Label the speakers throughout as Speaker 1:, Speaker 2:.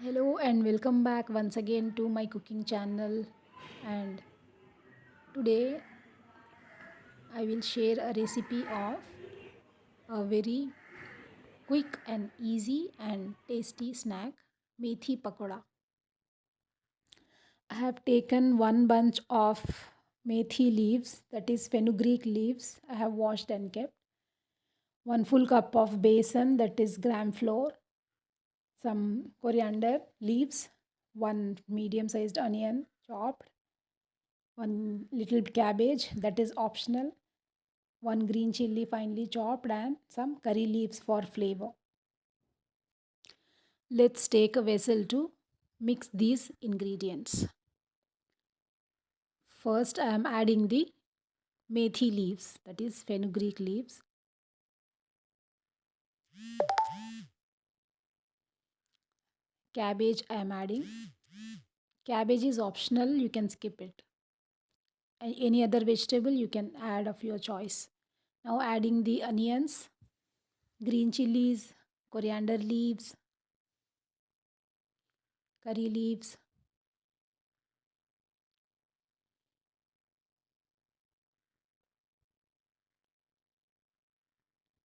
Speaker 1: Hello and welcome back once again to my cooking channel. And today I will share a recipe of a very quick and easy and tasty snack, Methi Pakoda. I have taken one bunch of methi leaves, that is fenugreek leaves. I have washed and kept. 1 full cup of besan, that is gram flour. Some coriander leaves. One medium sized onion chopped. One little cabbage, that is optional. One green chilli finely chopped, and some curry leaves for flavor. Let's take a vessel to mix these ingredients. First, I am adding the methi leaves, that is fenugreek leaves. Cabbage I am adding. Cabbage is optional, you can skip it. Any other vegetable you can add of your choice. Now adding the onions, green chilies, coriander leaves, curry leaves,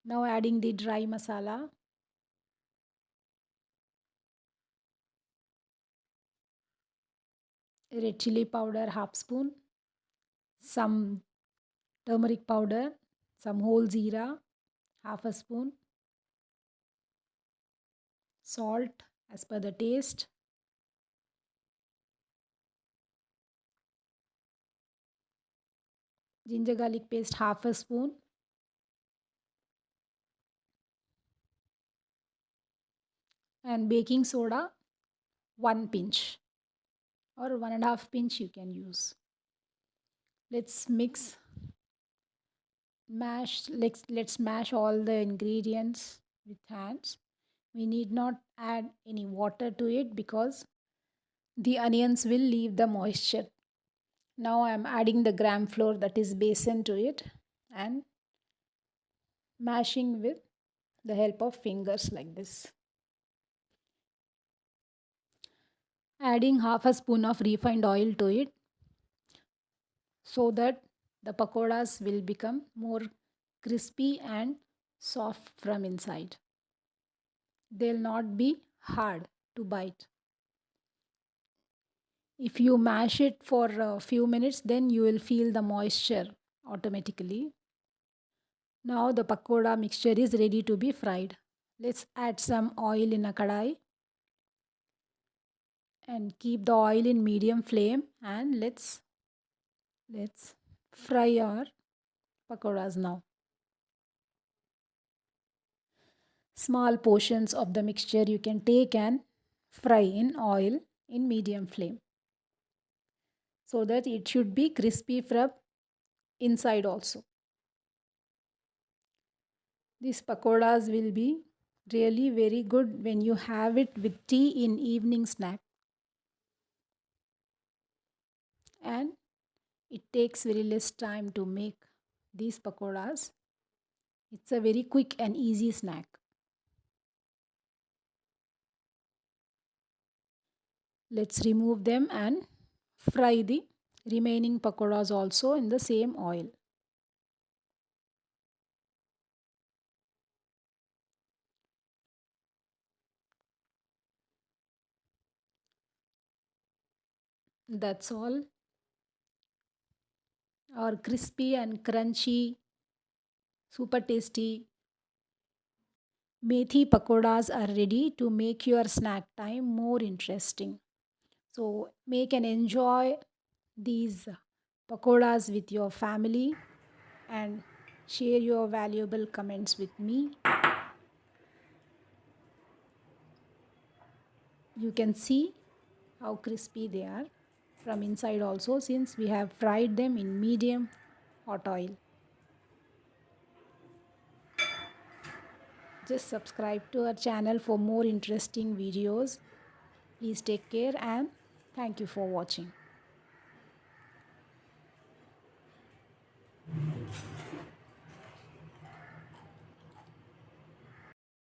Speaker 1: now adding the dry masala, red chili powder half spoon, some turmeric powder, some whole jeera half a spoon, salt as per the taste, ginger garlic paste half a spoon, and baking soda 1 pinch or 1.5 pinch you can use. Let's mix, let's mash all the ingredients with hands. We need not add any water to it because the onions will leave the moisture. Now I am adding the gram flour, that is besan, to it and mashing with the help of fingers like this. Adding half a spoon of refined oil to it so that the pakodas will become more crispy and soft from inside. They'll not be hard to bite. If you mash it for a few minutes, then you will feel the moisture automatically. Now the pakoda mixture is ready to be fried. Let's add some oil in a kadai and keep the oil in medium flame, and let's fry our pakodas now. Small portions of the mixture you can take and fry in oil in medium flame so that it should be crispy from inside also. These pakodas will be really very good when you have it with tea in evening snack. And it takes very less time to make these pakodas. It's a very quick and easy snack. Let's remove them and fry the remaining pakodas also in the same oil. That's all. Our crispy and crunchy, super tasty methi pakodas are ready to make your snack time more interesting. So make and enjoy these pakodas with your family and share your valuable comments with me. You can see how crispy they are from inside also, since we have fried them in medium hot oil. Just subscribe to our channel for more interesting videos. Please take care and thank you for watching.